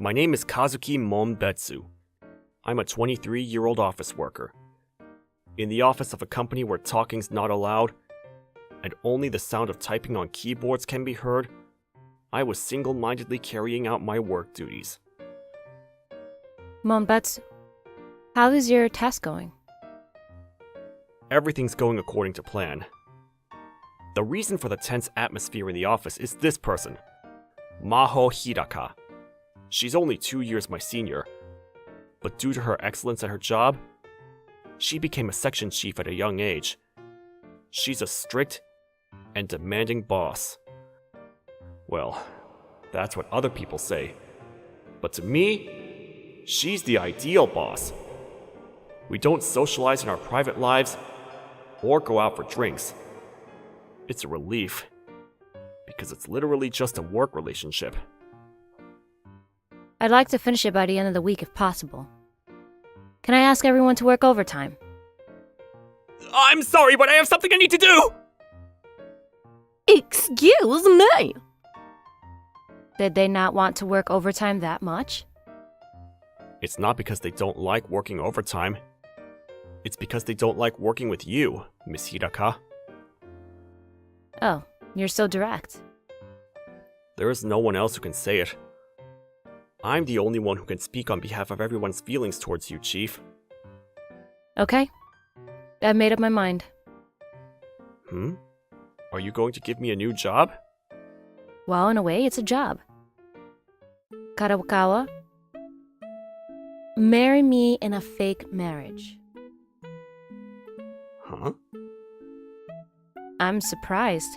My name is Kazuki Mombetsu. I'm a 23-year-old office worker. In the office of a company where talking's not allowed, and only the sound of typing on keyboards can be heard, I was single-mindedly carrying out my work duties. Mombetsu, how is your task going? Everything's going according to plan. The reason for the tense atmosphere in the office is this person, Maho Hidaka. She's only 2 years my senior, but due to her excellence at her job, she became a section chief at a young age. She's a strict and demanding boss. Well, that's what other people say. But to me, she's the ideal boss. We don't socialize in our private lives or go out for drinks. It's a relief, because it's literally just a work relationship. I'd like to finish it by the end of the week if possible. Can I ask everyone to work overtime? I'm sorry, but I have something I need to do! Excuse me! Did they not want to work overtime that much? It's not because they don't like working overtime. It's because they don't like working with you, Miss Hidaka. Oh, you're so direct. There is no one else who can say it. I'm the only one who can speak on behalf of everyone's feelings towards you, Chief. Okay. I've made up my mind. Are you going to give me a new job? Well, in a way, it's a job. Karawakawa, marry me in a fake marriage. Huh? I'm surprised.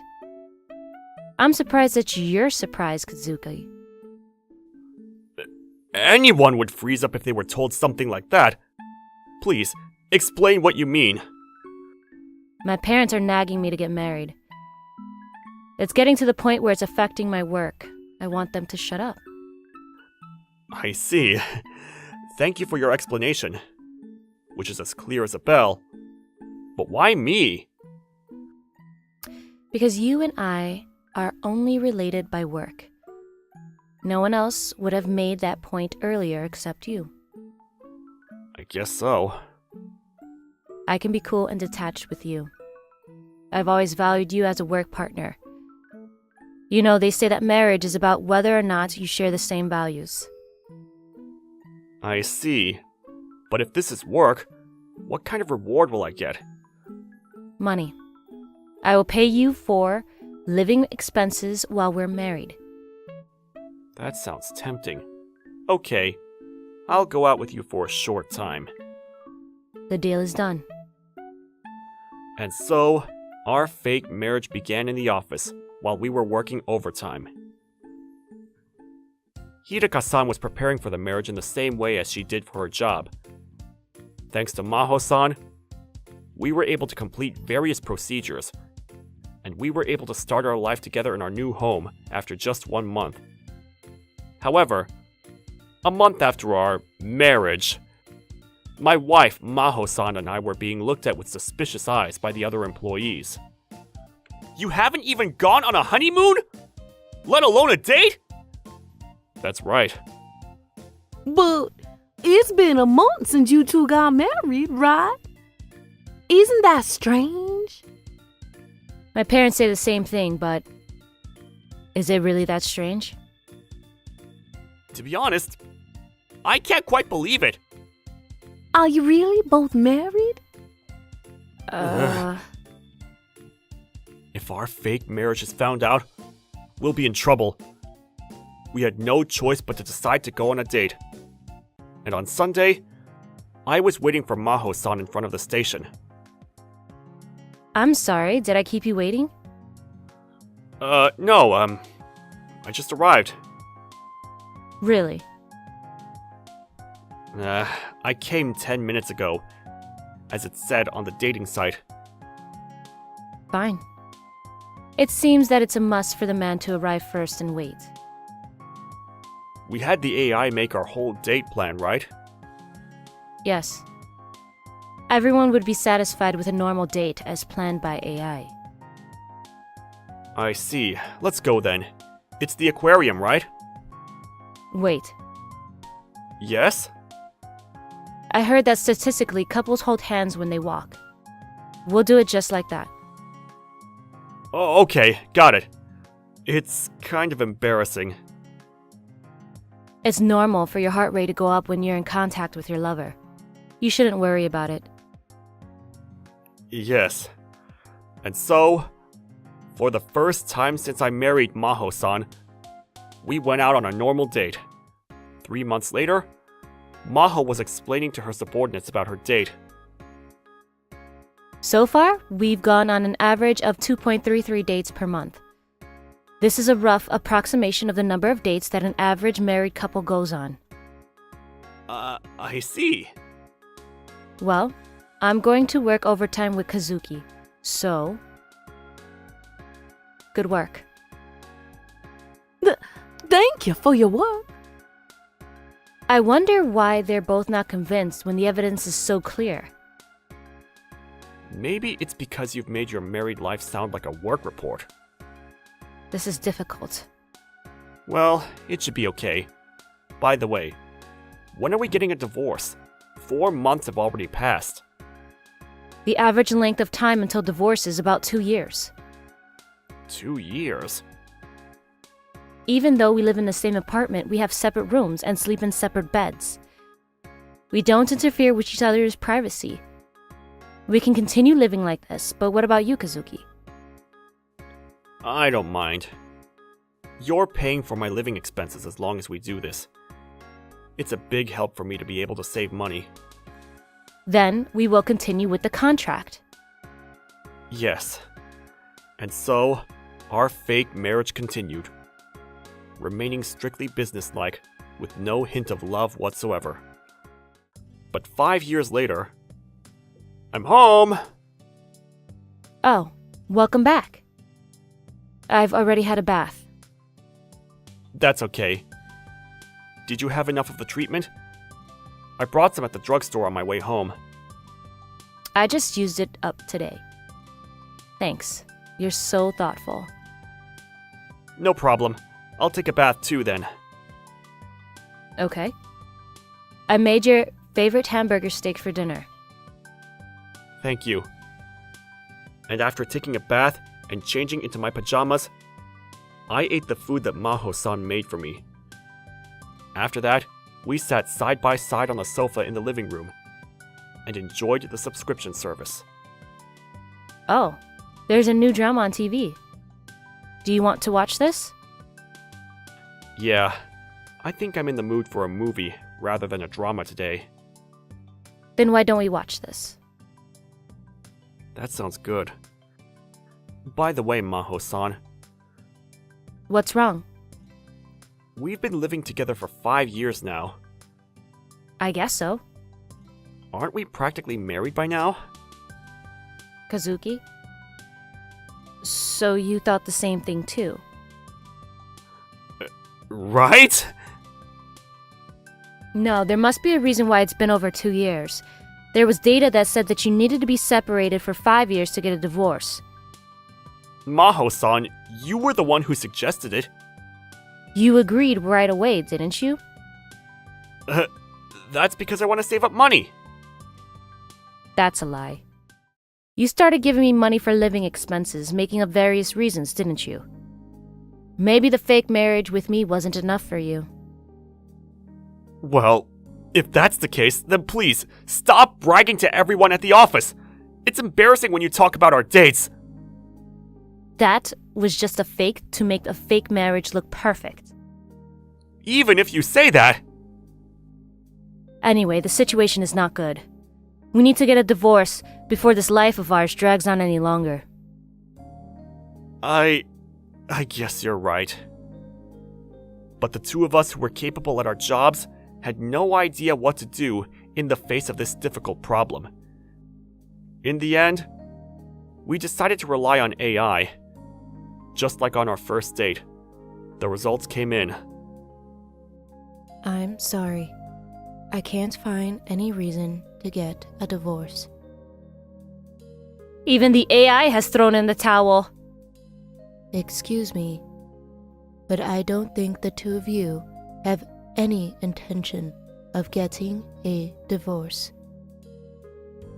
I'm surprised that you're surprised, Kazuki. Anyone would freeze up if they were told something like that. Please, explain what you mean. My parents are nagging me to get married. It's getting to the point where it's affecting my work. I want them to shut up. I see. Thank you for your explanation, which is as clear as a bell. But why me? Because you and I are only related by work. No one else would have made that point earlier except you. I guess so. I can be cool and detached with you. I've always valued you as a work partner. You know, they say that marriage is about whether or not you share the same values. I see. But if this is work, what kind of reward will I get? Money. I will pay you for living expenses while we're married. That sounds tempting. Okay, I'll go out with you for a short time. The deal is done. And so, our fake marriage began in the office while we were working overtime. Hidaka-san was preparing for the marriage in the same way as she did for her job. Thanks to Maho-san, we were able to complete various procedures, and we were able to start our life together in our new home after just 1 month. However, a month after our marriage, my wife, Maho-san, and I were being looked at with suspicious eyes by the other employees. You haven't even gone on a honeymoon? Let alone a date? That's right. But it's been a month since you two got married, right? Isn't that strange? My parents say the same thing, but is it really that strange? To be honest, I can't quite believe it. Are you really both married? If our fake marriage is found out, we'll be in trouble. We had no choice but to decide to go on a date. And on Sunday, I was waiting for Maho-san in front of the station. I'm sorry, did I keep you waiting? No, I just arrived. Really? I came 10 minutes ago, as it said on the dating site. Fine. It seems that it's a must for the man to arrive first and wait. We had the AI make our whole date plan, right? Yes. Everyone would be satisfied with a normal date as planned by AI. I see. Let's go then. It's the aquarium, right? Wait. Yes? I heard that statistically couples hold hands when they walk. We'll do it just like that. Oh, okay, got it. It's kind of embarrassing. It's normal for your heart rate to go up when you're in contact with your lover. You shouldn't worry about it. Yes. And so, for the first time since I married Maho-san, we went out on a normal date. 3 months later, Maho was explaining to her subordinates about her date. So far, we've gone on an average of 2.33 dates per month. This is a rough approximation of the number of dates that an average married couple goes on. I see. Well, I'm going to work overtime with Kazuki, so... good work. Thank you for your work. I wonder why they're both not convinced when the evidence is so clear. Maybe it's because you've made your married life sound like a work report. This is difficult. Well, it should be okay. By the way, when are we getting a divorce? 4 months have already passed. The average length of time until divorce is about 2 years. 2 years? Even though we live in the same apartment, we have separate rooms and sleep in separate beds. We don't interfere with each other's privacy. We can continue living like this, but what about you, Kazuki? I don't mind. You're paying for my living expenses as long as we do this. It's a big help for me to be able to save money. Then we will continue with the contract. Yes. And so, our fake marriage continued, remaining strictly businesslike, with no hint of love whatsoever. But 5 years later, I'm home! Oh, welcome back. I've already had a bath. That's okay. Did you have enough of the treatment? I brought some at the drugstore on my way home. I just used it up today. Thanks. You're so thoughtful. No problem. I'll take a bath too then. Okay. I made your favorite hamburger steak for dinner. Thank you. And after taking a bath and changing into my pajamas, I ate the food that Maho-san made for me. After that, we sat side by side on the sofa in the living room and enjoyed the subscription service. Oh, there's a new drama on TV. Do you want to watch this? Yeah, I think I'm in the mood for a movie rather than a drama today. Then why don't we watch this? That sounds good. By the way, Maho-san, What's wrong? we've been living together for 5 years now. I guess so. Aren't we practically married by now? Kazuki? So you thought the same thing too? Right? No, there must be a reason why it's been over 2 years. There was data that said that you needed to be separated for 5 years to get a divorce. Maho-san, you were the one who suggested it. You agreed right away, didn't you? That's because I want to save up money. That's a lie. You started giving me money for living expenses, making up various reasons, didn't you? Maybe the fake marriage with me wasn't enough for you. Well, if that's the case, then please, stop bragging to everyone at the office. It's embarrassing when you talk about our dates. That was just a fake to make a fake marriage look perfect. Even if you say that. Anyway, the situation is not good. We need to get a divorce before this life of ours drags on any longer. I guess you're right. But the two of us who were capable at our jobs had no idea what to do in the face of this difficult problem. In the end, we decided to rely on AI. Just like on our first date, the results came in. I'm sorry. I can't find any reason to get a divorce. Even the AI has thrown in the towel. Excuse me, but I don't think the two of you have any intention of getting a divorce.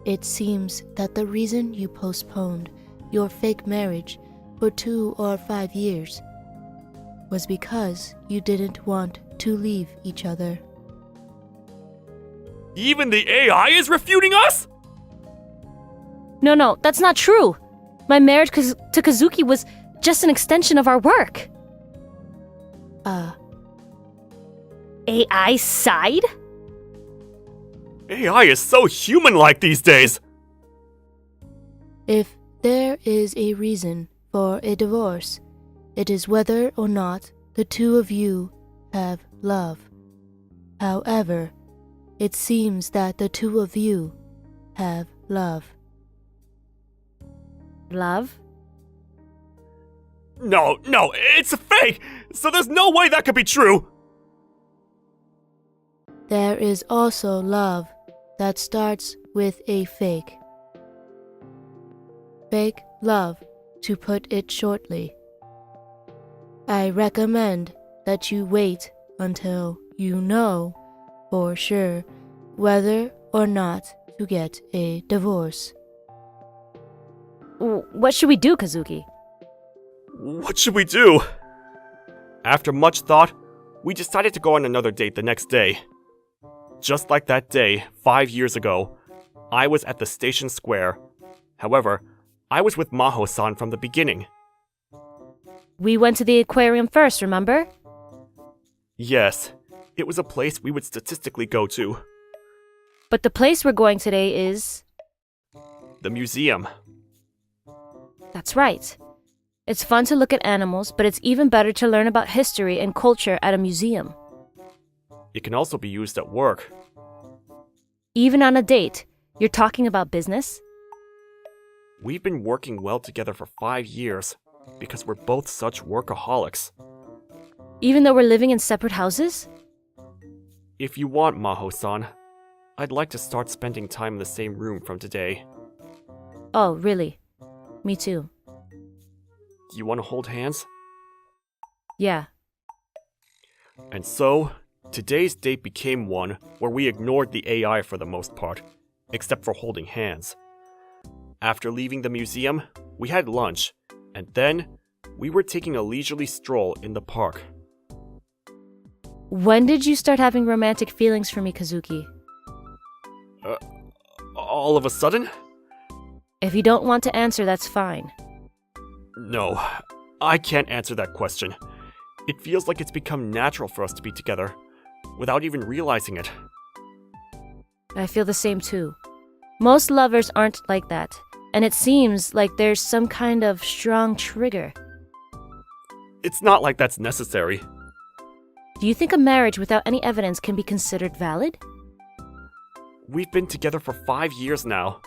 It seems that the reason you postponed your fake marriage for 2 or 5 years was because you didn't want to leave each other. Even the AI is refuting us? No, that's not true. My marriage to Kazuki was just an extension of our work. AI side? AI is so human-like these days. If there is a reason for a divorce, it is whether or not the two of you have love. However, it seems that the two of you have love. Love? No, it's a fake! So there's no way that could be true! There is also love that starts with a fake. Fake love, to put it shortly. I recommend that you wait until you know for sure whether or not to get a divorce. What should we do, Kazuki? What should we do? After much thought, we decided to go on another date the next day. Just like that day, 5 years ago, I was at the station square. However, I was with Maho-san from the beginning. We went to the aquarium first, remember? Yes, it was a place we would statistically go to. But the place we're going today is... The museum. That's right. It's fun to look at animals, but it's even better to learn about history and culture at a museum. It can also be used at work. Even on a date, you're talking about business? We've been working well together for 5 years because we're both such workaholics. Even though we're living in separate houses? If you want, Maho-san, I'd like to start spending time in the same room from today. Oh, really? Me too. Do you want to hold hands? Yeah. And so, today's date became one where we ignored the AI for the most part, except for holding hands. After leaving the museum, we had lunch, and then we were taking a leisurely stroll in the park. When did you start having romantic feelings for me, Kazuki? All of a sudden? If you don't want to answer, that's fine. No, I can't answer that question. It feels like it's become natural for us to be together, without even realizing it. I feel the same too. Most lovers aren't like that, and it seems like there's some kind of strong trigger. It's not like that's necessary. Do you think a marriage without any evidence can be considered valid? We've been together for 5 years now.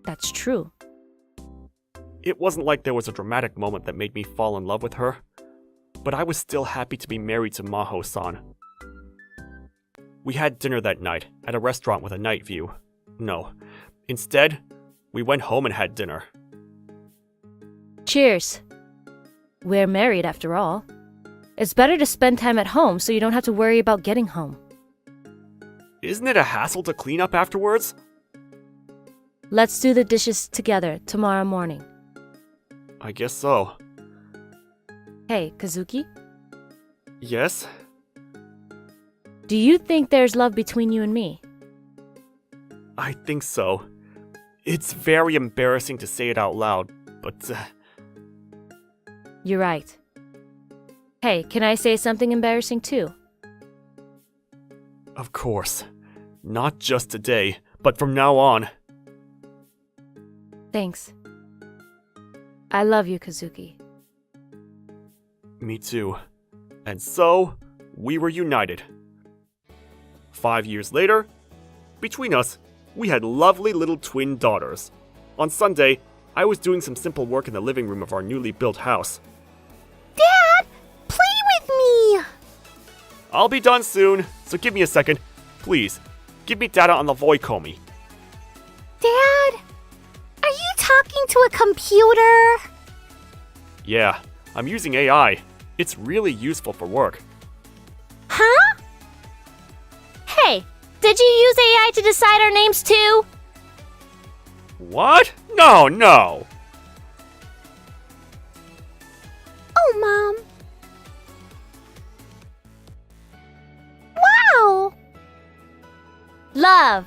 That's true. It wasn't like there was a dramatic moment that made me fall in love with her, but I was still happy to be married to Maho-san. We had dinner that night at a restaurant with a night view. No, instead, we went home and had dinner. Cheers. We're married after all. It's better to spend time at home so you don't have to worry about getting home. Isn't it a hassle to clean up afterwards? Let's do the dishes together tomorrow morning. I guess so. Hey, Kazuki? Yes? Do you think there's love between you and me? I think so. It's very embarrassing to say it out loud, but... You're right. Hey, can I say something embarrassing too? Of course. Not just today, but from now on. Thanks. I love you, Kazuki. Me too. And so, we were united. 5 years later, between us, we had lovely little twin daughters. On Sunday, I was doing some simple work in the living room of our newly built house. Dad, play with me! I'll be done soon, so give me a second. Please, give me data on the Voikomi. Dad, are you talking to a computer? Yeah, I'm using AI. It's really useful for work. Huh? Did you use AI to decide our names too? What? No. Oh, Mom. Wow! Love.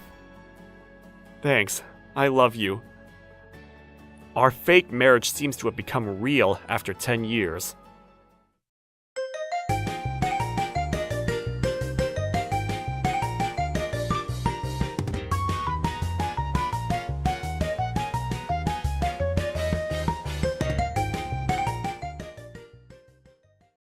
Thanks. I love you. Our fake marriage seems to have become real after 10 years.